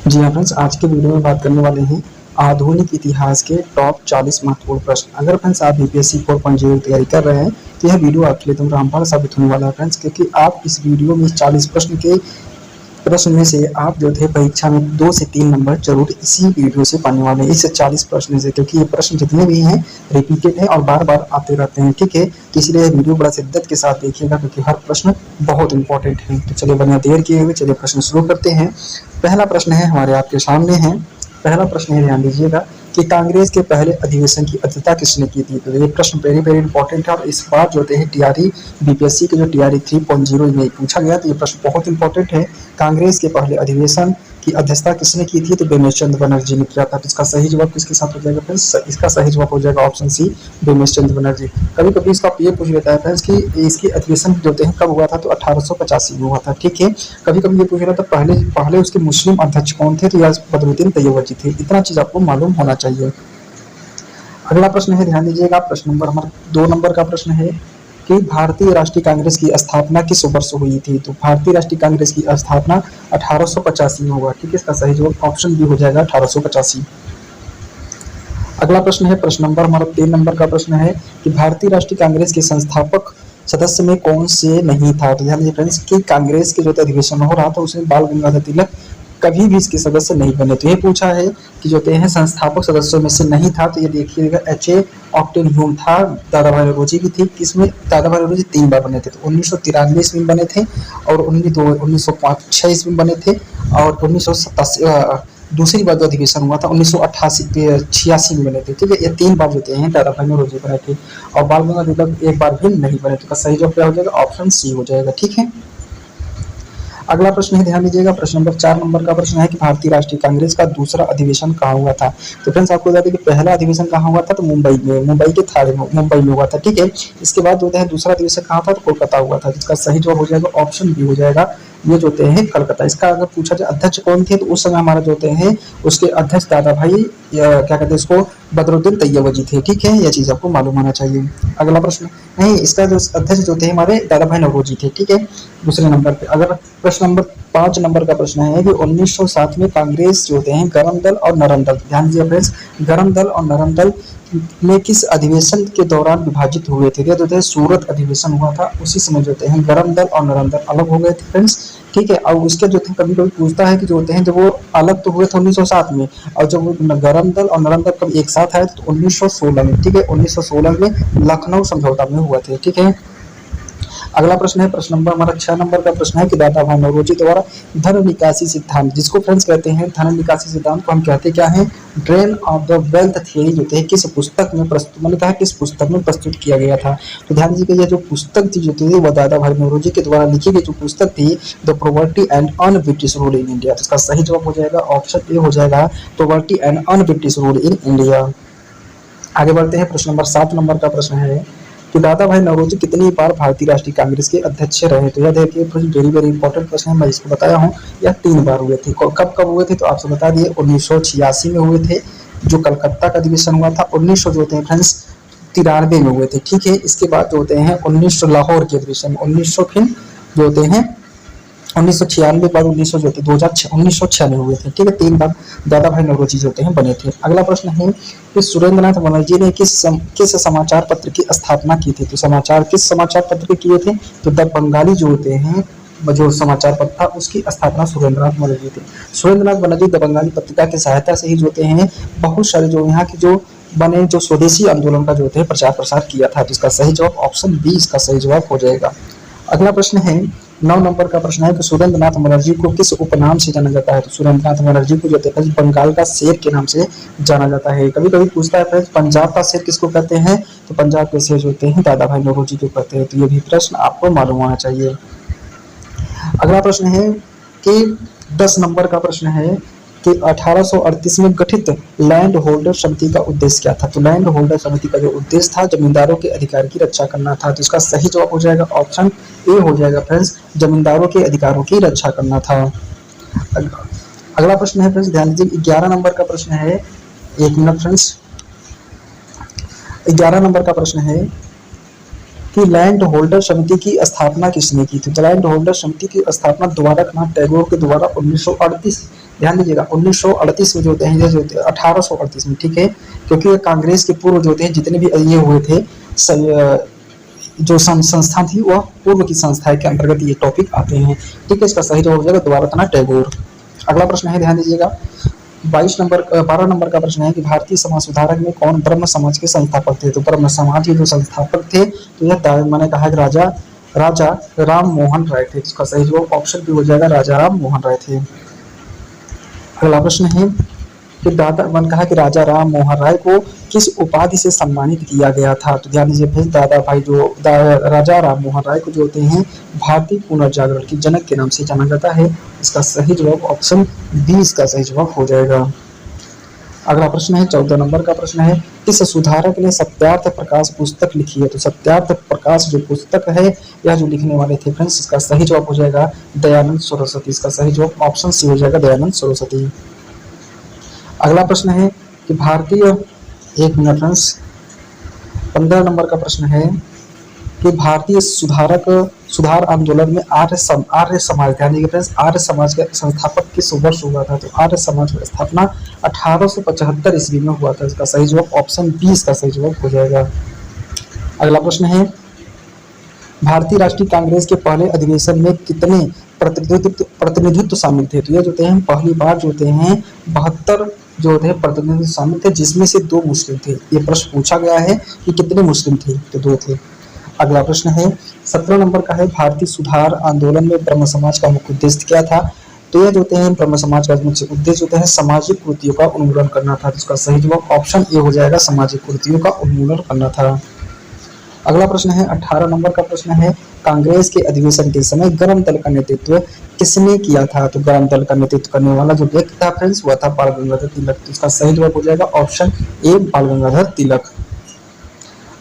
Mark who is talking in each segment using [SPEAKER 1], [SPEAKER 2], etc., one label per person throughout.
[SPEAKER 1] जी हाँ फ्रेंड्स, आज के वीडियो में बात करने वाले हैं आधुनिक इतिहास के टॉप 40 महत्वपूर्ण प्रश्न। अगर फ्रेंड्स आप बीपीएससी 4.0 की तैयारी कर रहे हैं तो यह वीडियो आपके लिए रामबाण साबित होने वाला है फ्रेंड्स, क्योंकि आप इस वीडियो में 40 प्रश्न में से आप जो थे परीक्षा में 2 से 3 नंबर जरूर इसी वीडियो से पाने वाले हैं, इस 40 प्रश्न से, क्योंकि ये प्रश्न जितने भी हैं रिपीटेड हैं और बार बार आते रहते हैं। ठीक है, तो इसलिए वीडियो बड़ा शिद्दत के साथ देखिएगा, क्योंकि हर प्रश्न बहुत इंपॉर्टेंट है। तो चलिए बिना देर किए हुए चलिए प्रश्न शुरू करते हैं। पहला प्रश्न है हमारे आपके सामने है। पहला प्रश्न है, ध्यान दीजिएगा कि कांग्रेस के पहले अधिवेशन की अध्यक्षता किसने की थी। तो ये प्रश्न वेरी वेरी इंपॉर्टेंट है और इस बार जो है टीआरई बीपीएससी के जो टीआरई 3.0 में पूछा गया, तो ये प्रश्न बहुत इंपॉर्टेंट है। कांग्रेस के पहले अधिवेशन की अध्यक्षता किसने की थी, तो बेमेश चंद्र बनर्जी ने किया था। तो इसका सही जवाब किसके साथ हो जाएगा फ्रेंड्स, इसका सही जवाब हो जाएगा ऑप्शन सी, बेमेश चंद्र बनर्जी। कभी कभी इसका ये पूछ लेता है फ्रेंड्स कि इसकी अधिवेशन जो है कब हुआ था, तो 1885 में हुआ था। ठीक है, कभी कभी ये पूछ रहा था पहले उसके मुस्लिम अध्यक्ष कौन थे, तो यह बदरुद्दीन तैयबजी थे। इतना चीज आपको मालूम होना चाहिए। अगला प्रश्न है, ध्यान दीजिएगा, प्रश्न नंबर हमारा 2 नंबर का प्रश्न है कि भारतीय राष्ट्रीय कांग्रेस की स्थापना किस वर्ष हुई थी। तो भारतीय राष्ट्रीय कांग्रेस की स्थापना 1885 में हुआ। ठीक है, इसका सही जवाब ऑप्शन बी हो जाएगा 1885। अगला प्रश्न है, प्रश्न नंबर हमारा 3 नंबर का प्रश्न है कि भारतीय राष्ट्रीय कांग्रेस के संस्थापक सदस्य में कौन से नहीं था। तो ध्यान दीजिए फ्रेंड्स कि कांग्रेस के जो अधिवेशन हो रहा था उसमें बाल गंगाधर तिलक कभी भी इसके सदस्य नहीं बने। तो ये पूछा है कि जो हैं संस्थापक सदस्यों में से नहीं था, तो ये देखिएगा एच.ए. ऑक्टेन ह्यूम था, दादा भाई नौरोजी की थी। किसमें दादा भाई नौरोजी 3 बार बने थे, तो 1993 ईस्वी में बने थे और 1905-6 ईस्वी में बने थे और 1987 दूसरी बार जो अधिवेशन हुआ था 1988-86 में बने थे। ठीक है, ये 3 बार जो हैं दादा भाई नौरोजी बने थे और बाल गंगाधर तिलक 1 बार भी नहीं बने। तो सही जवाब क्या हो जाएगा, ऑप्शन सी हो जाएगा। ठीक है, अगला प्रश्न है, ध्यान दीजिएगा, प्रश्न नंबर 4 नंबर का प्रश्न है कि भारतीय राष्ट्रीय कांग्रेस का दूसरा अधिवेशन कहाँ हुआ था। तो फ्रेंड्स आपको बता दें कि पहला अधिवेशन कहाँ हुआ था, तो मुंबई के थाने में मुंबई में हुआ था। ठीक है, इसके बाद जो है दूसरा अधिवेशन कहाँ था, तो कोलकाता हुआ था। जिसका सही जवाब हो जाएगा ऑप्शन बी हो जाएगा, ये जो हैं कलकत्ता। इसका अगर पूछा जाए अध्यक्ष कौन थे, तो उस समय हमारा जो हैं उसके अध्यक्ष दादा भाई क्या कहते हैं इसको, बदरुद्दीन तैयबजी थे। ठीक है, यह चीज आपको मालूम होना चाहिए। अगला प्रश्न नहीं, इसका जो अध्यक्ष जो थे हमारे दादा भाई नौरोजी थे। ठीक है, दूसरे नंबर पे। अगर प्रश्न नंबर 5 नंबर का प्रश्न है कि 1907 में कांग्रेस जो हैं गरम दल और नरम दल, ध्यान दीजिए फ्रेंड्स, गरम दल और नरम दल में किस अधिवेशन के दौरान विभाजित हुए थे। जो है सूरत अधिवेशन हुआ था, उसी समय जो हैं गरम दल और नरम दल अलग हो गए थे फ्रेंड्स। ठीक है, और उसके जो थे कभी कभी पूछता है कि जो होते हैं जब वो अलग तो हुए थे 1907 में, और जब वो गरम दल और नरम दल कब एक साथ आए तो 1916 में। ठीक है, 1916 में लखनऊ समझौता में हुआ थे। ठीक है, अगला प्रश्न है, प्रश्न नंबर हमारा 6 नंबर का प्रश्न है कि दादा भाई नौरोजी द्वारा धन निकासी सिद्धांत, जिसको फ्रेंड्स कहते हैं धन निकासी सिद्धांत को हम कहते क्या है, drain of the wealth theory, जो है किस पुस्तक में प्रस्तुत, मैंने कहा किस पुस्तक में प्रस्तुत किया गया था। तो ध्यान दीजिए यह जो पुस्तक थी जो थी वह दादा भाई नौरोजी के द्वारा लिखी गई जो पुस्तक थी, the poverty and un British rule in India. तो इसका सही जवाब हो जाएगा ऑप्शन ए हो जाएगा, poverty and un British rule in India. आगे बढ़ते हैं, प्रश्न नंबर 7 नंबर का प्रश्न है कि दादा भाई नौरोजी कितनी बार भारतीय राष्ट्रीय कांग्रेस के अध्यक्ष रहे। तो यह देखिए वेरी वेरी इंपॉर्टेंट प्रश्न है, मैं इसको बताया हूँ। यह 3 बार हुए थे। कब कब हुए थे, तो आपसे बता दिए 1986 में हुए थे जो कलकत्ता का अधिवेशन हुआ था, 1900 जो होते हैं फ्रेंड्स 93 में हुए थे। ठीक है, इसके बाद जो होते हैं 1900 लाहौर के अधिवेशन, 1900 फिर जो होते हैं 1996 बाद 1900 जो थे 1906 में हुए थे। ठीक है, 3 बार दादा भाई नौरोजी जो हैं बने थे। अगला प्रश्न है कि सुरेंद्रनाथ बनर्जी ने किस समाचार पत्र की स्थापना की थी। तो किस समाचार पत्र के किए थे, तो द बंगाली जो होते हैं जो समाचार पत्र था उसकी स्थापना सुरेंद्रनाथ बनर्जी थे। सुरेंद्रनाथ बनर्जी द बंगाली पत्रिका की सहायता से ही जो हैं बहुत सारे जो यहाँ की जो बने जो स्वदेशी आंदोलन का जो है प्रचार प्रसार किया था। तो इसका सही जवाब ऑप्शन बी इसका सही जवाब हो जाएगा। अगला प्रश्न है 9 नंबर का प्रश्न है कि सुरेंद्रनाथ बनर्जी को किस उपनाम से जाना जाता है। तो सुरेंद्रनाथ बनर्जी को जो है बंगाल का शेर के नाम से जाना जाता है। कभी कभी पूछता है पंजाब का शेर किसको कहते हैं, तो पंजाब के शेर जो होते हैं दादा भाई नौरोजी को कहते हैं। तो ये भी प्रश्न आपको मालूम होना चाहिए। अगला प्रश्न है कि 10 नंबर का प्रश्न है कि 1838 में गठित लैंड होल्डर समिति का उद्देश्य क्या था। तो लैंड होल्डर समिति का जो उद्देश्य था जमींदारों के अधिकार की रक्षा करना था। तो इसका सही जवाब हो जाएगा ऑप्शन ए हो जाएगा फ्रेंड्स, जमींदारों के अधिकारों की रक्षा करना था। अगला प्रश्न है फ्रेंड्स, ध्यान दीजिए 11 नंबर का प्रश्न है, 1 मिनट फ्रेंड्स, 11 नंबर का प्रश्न है कि लैंड होल्डर समिति की स्थापना किसने की थी। तो लैंड होल्डर समिति की स्थापना द्वारकनाथ टैगोर के द्वारा 1938 ध्यान दीजिएगा 1938 में जो होते हैं, ये जो 1838 में, ठीक है, क्योंकि ये कांग्रेस के पूर्व जो होते हैं जितने भी ये हुए थे जो संस्था थी वह पूर्व की संस्था के अंतर्गत ये टॉपिक आते हैं, ठीक है। इसका सही जवाब हो जाएगा द्वारकानाथ टैगोर। अगला प्रश्न है, ध्यान दीजिएगा 12 नंबर का प्रश्न है कि भारतीय समाज सुधारक में कौन ब्रह्म समाज के संस्थापक थे। तो ब्रह्म समाज के जो संस्थापक थे तो यह मैंने कहा कि राजा राम मोहन राय थे। इसका सही जवाब ऑप्शन भी हो जाएगा, राजा राम मोहन राय थे। अगला प्रश्न है कि मैंने कहा कि राजा राम मोहन राय को किस उपाधि से सम्मानित किया गया था। तो ध्यान दीजिए भाई, राजा राम मोहन राय को जो होते हैं भारतीय पुनर्जागरण के जनक के नाम से जाना जाता है। इसका सही जवाब ऑप्शन 20 का सही जवाब हो जाएगा। अगला प्रश्न है 14 नंबर का प्रश्न है, इस सुधारक ने सत्यार्थ प्रकाश पुस्तक लिखी है। तो सत्यार्थ प्रकाश जो पुस्तक है यह जो लिखने वाले थे फ्रेंड्स, इसका सही जवाब हो जाएगा दयानंद सरस्वती। इसका सही जवाब ऑप्शन सी हो जाएगा, दयानंद सरस्वती। अगला प्रश्न है कि एक मिनट फ्रेंड्स, 15 नंबर का प्रश्न है कि भारतीय सुधार आंदोलन में आर्य समाज, ध्यान दीजिए फ्रेंड्स, आर्य समाज का संस्थापक किस वर्ष हुआ था। तो आर्य समाज की स्थापना 1875 ईस्वी में हुआ था। इसका सही जवाब ऑप्शन 20 का सही जवाब हो जाएगा। अगला प्रश्न है, भारतीय राष्ट्रीय कांग्रेस के पहले अधिवेशन में कितने प्रतिनिधित्व शामिल थे। तो ये जो होते हैं पहली बार जो होते हैं 72 जो होते हैं प्रतिनिधित्व शामिल थे, जिसमें से 2 मुस्लिम थे। ये प्रश्न पूछा गया है कि कितने मुस्लिम थे, तो 2 थे। अगला प्रश्न है 17 नंबर का है, भारतीय सुधार आंदोलन में ब्रह्म समाज का मुख्य उद्देश्य क्या था। तो ये जो होते हैं ब्रह्म समाज का मुख्य उद्देश्य होता है सामाजिक कुरीतियों का उन्मूलन करना था। जिसका सही जवाब ऑप्शन ए हो जाएगा, सामाजिक कुरीतियों का उन्मूलन करना था। अगला प्रश्न है 18 नंबर का प्रश्न है, कांग्रेस के अधिवेशन के समय गर्म दल का नेतृत्व किसने किया था। तो गर्म दल का नेतृत्व करने वाला जो व्यक्ति था फ्रेंड्स वह था बाल गंगाधर तिलक। तो इसका सही जवाब हो जाएगा ऑप्शन ए, बाल गंगाधर तिलक।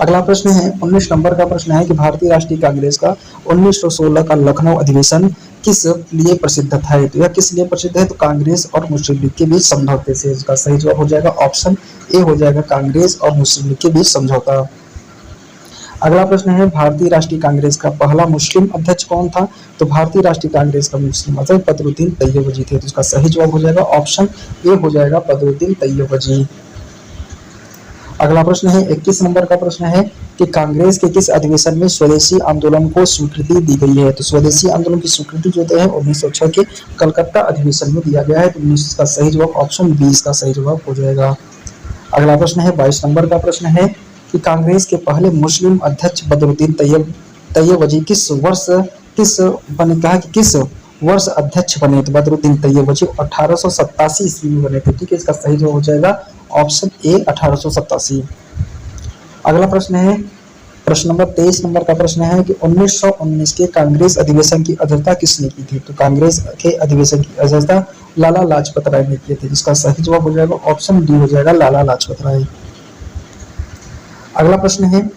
[SPEAKER 1] अगला प्रश्न है 19 नंबर का प्रश्न है कि भारतीय राष्ट्रीय कांग्रेस का 1916 का लखनऊ अधिवेशन किस लिए प्रसिद्ध था। तो यह किस लिए प्रसिद्ध है, तो कांग्रेस और मुस्लिम लीग के बीच समझौते से। इसका सही जवाब हो जाएगा ऑप्शन ए हो जाएगा, कांग्रेस और मुस्लिम लीग के बीच समझौता। अगला प्रश्न है, भारतीय राष्ट्रीय कांग्रेस का पहला मुस्लिम अध्यक्ष कौन था। तो भारतीय राष्ट्रीय कांग्रेस का मुस्लिम अध्यक्ष बदरुद्दीन तैयबजी थे। तो इसका सही जवाब हो जाएगा ऑप्शन ए हो जाएगा, बदरुद्दीन तैयबजी। अगला प्रश्न है 21 नंबर का प्रश्न है कि कांग्रेस के किस अधिवेशन में स्वदेशी आंदोलन को स्वीकृति दी गई है। तो स्वदेशी आंदोलन की स्वीकृति जो है 1906 के कलकत्ता अधिवेशन में दिया गया है। तो 19 का सही जवाब ऑप्शन 20 का सही जवाब हो जाएगा। अगला प्रश्न है 22 नंबर का प्रश्न है कि कांग्रेस के पहले मुस्लिम अध्यक्ष बदरुद्दीन तैयबजी किस वर्ष अध्यक्ष बने। तो बदरुद्दीन तैयबजी 1887 ईस्वी में बने थे, ठीक है। इसका सही जवाब हो जाएगा ऑप्शन ए, 1887। अगला प्रश्न है प्रश्न नंबर 23 नंबर का प्रश्न है कि 1919 के कांग्रेस अधिवेशन की अध्यक्षता किसने की थी। तो कांग्रेस के अधिवेशन की अध्यक्षता लाला लाजपत राय ने की थी। इसका सही जवाब हो जाएगा ऑप्शन डी हो जाएगा, लाला लाजपत राय। अगला प्रश्न है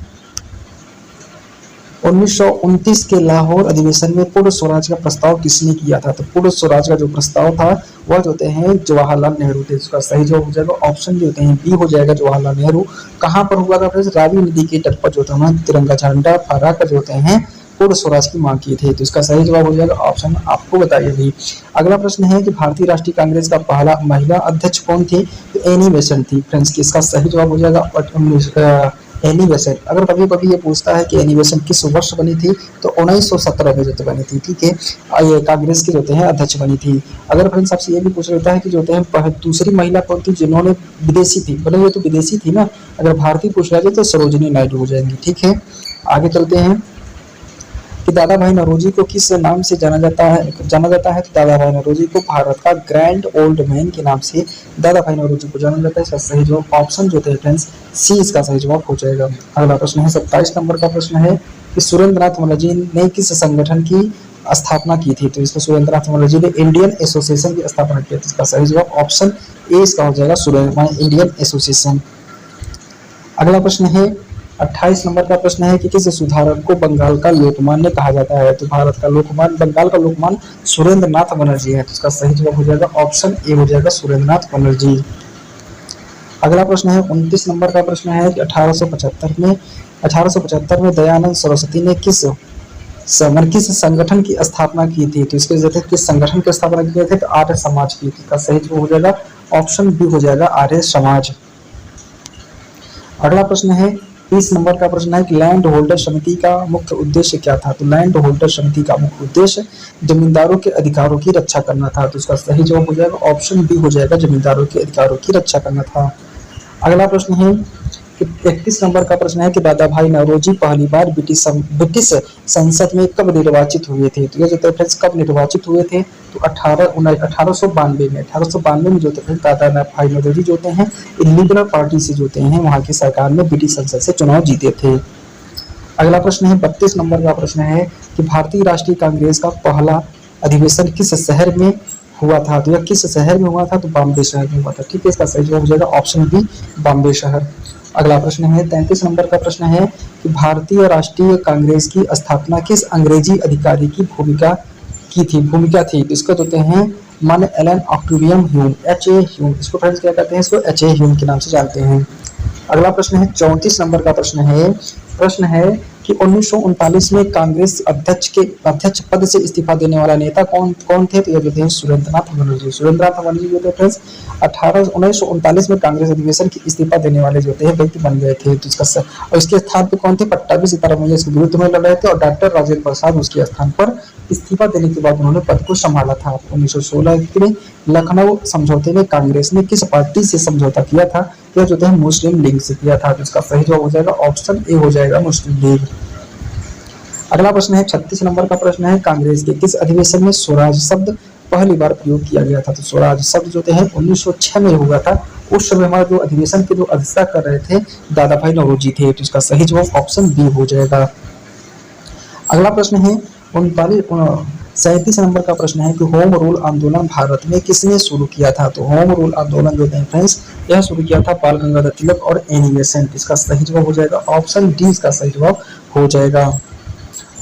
[SPEAKER 1] 1929 के लाहौर अधिवेशन में पूर्ण स्वराज का प्रस्ताव किसने किया था। तो पूर्ण स्वराज का जो प्रस्ताव था वह जो होते हैं जवाहरलाल नेहरू थे। इसका सही जवाब हो जाएगा ऑप्शन जो होते हैं बी हो जाएगा, जवाहरलाल नेहरू। कहाँ पर हुआ था फ्रेंड्स, रावी नदी के तट पर जो था तिरंगा झंडा फहरा कर जो होते हैं पूर्ण स्वराज की मांग की थी। तो इसका सही जवाब हो जाएगा ऑप्शन आपको बताइए भी। अगला प्रश्न है कि भारतीय राष्ट्रीय कांग्रेस का पहला महिला अध्यक्ष कौन थी। तो एनी बेसेंट थी फ्रेंड्स। इसका सही जवाब हो जाएगा एनी बेसेंट। अगर कभी कभी ये पूछता है कि एनी बेसेंट किस वर्ष बनी थी, तो 1917 में जो बनी थी, ठीक है। ये कांग्रेस के जो होते हैं अध्यक्ष बनी थी। अगर फ्रेंड्स आपसे ये भी पूछ लेता है कि जो होते हैं दूसरी महिला कौन थी जिन्होंने विदेशी थी, बोले ये तो विदेशी थी ना, अगर भारतीय पूछ रहा है तो सरोजिनी नायडू हो जाएंगी, ठीक है। आगे चलते हैं कि दादा भाई नौरोजी को किस नाम से जाना जाता है। तो दादा भाई नौरोजी को भारत का ग्रैंड ओल्ड मैन के नाम से दादा भाई नौरोजी को जाना जाता है। इसका सही जवाब ऑप्शन जो है फ्रेंड्स सी, इसका सही जवाब हो जाएगा। अगला प्रश्न है 27 नंबर का प्रश्न है कि सुरेंद्रनाथ मुखर्जी ने किस संगठन की स्थापना की थी। तो इसमें सुरेंद्रनाथ मुखर्जी ने इंडियन एसोसिएशन की स्थापना की थी। इसका सही जवाब ऑप्शन ए इसका हो जाएगा, इंडियन एसोसिएशन। अगला प्रश्न है 28 नंबर का प्रश्न है कि किस सुधारक को बंगाल का लोकमान्य कहा जाता है। तो बंगाल का लोकमान्य सुरेंद्रनाथ बनर्जी है। तो इसका सही जवाब हो जाएगा ऑप्शन ए हो जाएगा, सुरेंद्रनाथ बनर्जी। अगला प्रश्न है 29 नंबर का प्रश्न है कि 1875 में दयानंद सरस्वती ने किस किस संगठन की स्थापना की थी? तो इसके जरिए किस संगठन की स्थापना किए थे? तो आर्य समाज की थी। इसका सही जवाब हो जाएगा ऑप्शन बी हो जाएगा आर्य समाज। अगला प्रश्न है 30 नंबर का प्रश्न है कि लैंड होल्डर समिति का मुख्य उद्देश्य क्या था? तो लैंड होल्डर समिति का मुख्य उद्देश्य जमींदारों के अधिकारों की रक्षा करना था। तो इसका सही जवाब हो जाएगा ऑप्शन बी हो जाएगा जमींदारों के अधिकारों की रक्षा करना था। अगला प्रश्न है कि 31 नंबर का प्रश्न है कि दादा भाई नौरोजी पहली बार ब्रिटिश संसद में कब निर्वाचित हुए थे? तो ये जो थे फ्रेंड्स कब निर्वाचित हुए थे? तो 1892 में 1892 में जो थे फ्रेंड्स दादा भाई नौरोजी जो होते हैं लिबरल पार्टी से जो होते हैं वहाँ की सरकार में ब्रिटिश संसद से चुनाव जीते थे। अगला प्रश्न है 32 नंबर का प्रश्न है कि भारतीय राष्ट्रीय कांग्रेस का पहला अधिवेशन किस शहर में हुआ था? तो यह किस शहर में हुआ था? तो बॉम्बे शहर में हुआ था। ठीक है, इसका सही जवाब हो जाएगा ऑप्शन बी बॉम्बे शहर। अगला प्रश्न है 33 नंबर का प्रश्न है कि भारतीय राष्ट्रीय कांग्रेस की स्थापना किस अंग्रेजी अधिकारी की भूमिका थी? तो इसको कहते हैं मन Allan Octavian Hume, H A Hume. इसको फ्रेंड्स क्या कहते हैं? इसको एच ए ह्यूम के नाम से जानते हैं। अगला प्रश्न है 34 नंबर का प्रश्न है कि 1939 में कांग्रेस अध्यक्ष पद से इस्तीफा देने वाला नेता कौन थे? तो ये जो थे सुरेंद्रनाथ बनर्जी। सुरेंद्रनाथ बनर्जी जो थे फ्रेंड्स 1939 में कांग्रेस अधिवेशन की इस्तीफा देने वाले जो थे व्यक्ति बन गए थे। तो इसका और इसके स्थान पे कौन थे? पट्टाभी सीतारामैया इसके विरुद्ध में लड़ रहे थे और डॉक्टर राजेंद्र प्रसाद उसके स्थान पर इस्तीफा देने के बाद उन्होंने पद को संभाला था। 1916 के लखनऊ समझौते में कांग्रेस ने किस पार्टी से समझौता किया था? यह जो है मुस्लिम लीग से किया था। तो इसका सही जवाब हो जाएगा ऑप्शन ए हो जाएगा मुस्लिम लीग। अगला प्रश्न है 36 नंबर का प्रश्न है कांग्रेस के किस अधिवेशन में स्वराज शब्द पहली बार प्रयोग किया गया था? तो स्वराज शब्द जो है 1906 में हुआ था। उस समय हमारा जो अधिवेशन की जो अध्यक्षता कर रहे थे दादा भाई नौरोजी थे। तो इसका सही जवाब ऑप्शन बी हो जाएगा। अगला प्रश्न है 37 नंबर का प्रश्न है कि होम रूल आंदोलन भारत में किसने शुरू किया था? तो होम रूल आंदोलन जो है फ्रेंड्स यह शुरू किया था बाल गंगाधर तिलक और एनी बेसेंट। इसका सही जवाब हो जाएगा ऑप्शन डी इसका सही जवाब हो जाएगा।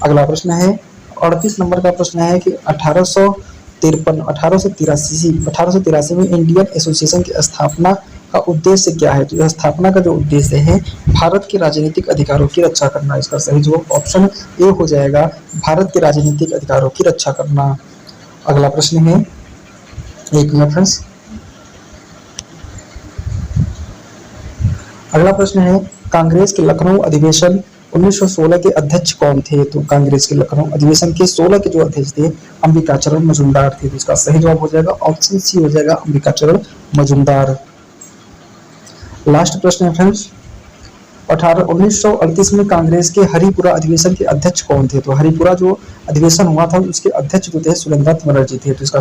[SPEAKER 1] अगला प्रश्न है 38 नंबर का प्रश्न है कि 1883 में इंडियन एसोसिएशन की स्थापना का उद्देश्य क्या है? तो यह स्थापना का जो उद्देश्य है भारत के राजनीतिक अधिकारों की रक्षा करना। इसका सही जवाब ऑप्शन ए हो जाएगा भारत के राजनीतिक अधिकारों की रक्षा करना। अगला प्रश्न है एक मिनट फ्रेंड्स। अगला प्रश्न है कांग्रेस के लखनऊ अधिवेशन 1916 के अध्यक्ष कौन थे? तो कांग्रेस के लखनऊ अधिवेशन के 16 के जो अध्यक्ष थे अंबिकाचरण मजूमदार थे। तो इसका सही जवाब हो जाएगा ऑप्शन सी हो जाएगा अंबिकाचरण मजूमदार। लास्ट प्रश्न है फ्रेंड्स 1938 में कांग्रेस के हरिपुरा अधिवेशन के अध्यक्ष कौन थे? तो हरिपुरा जो अधिवेशन हुआ था उसके अध्यक्ष जो थे सुरेंद्रनाथ बनर्जी थे। तो इसका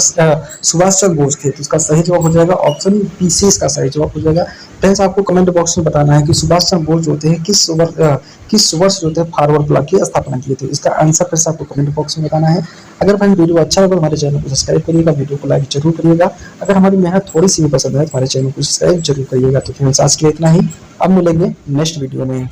[SPEAKER 1] सुभाष चंद्र बोस थे। तो इसका सही जवाब हो जाएगा ऑप्शन बी सी इसका सही जवाब हो जाएगा। फ्रेंड्स आपको कमेंट बॉक्स में बताना है कि सुभाष चंद्र बोस जो थे किस वर्ष जो थे फॉरवर्ड ब्लॉक की स्थापना किए थे। इसका आंसर फिर से आपको कमेंट बॉक्स में बताना है। अगर फ्रेंड वीडियो अच्छा लगा तो हमारे चैनल को सब्सक्राइब करिएगा, वीडियो को लाइक जरूर करिएगा। अगर हमारी मेहनत थोड़ी सी भी पसंद है तो हमारे चैनल को सब्सक्राइब जरूर करिएगा। तो फ्रेंड्स आज के लिए इतना ही, अब मिलेंगे नेक्स्ट वीडियो में।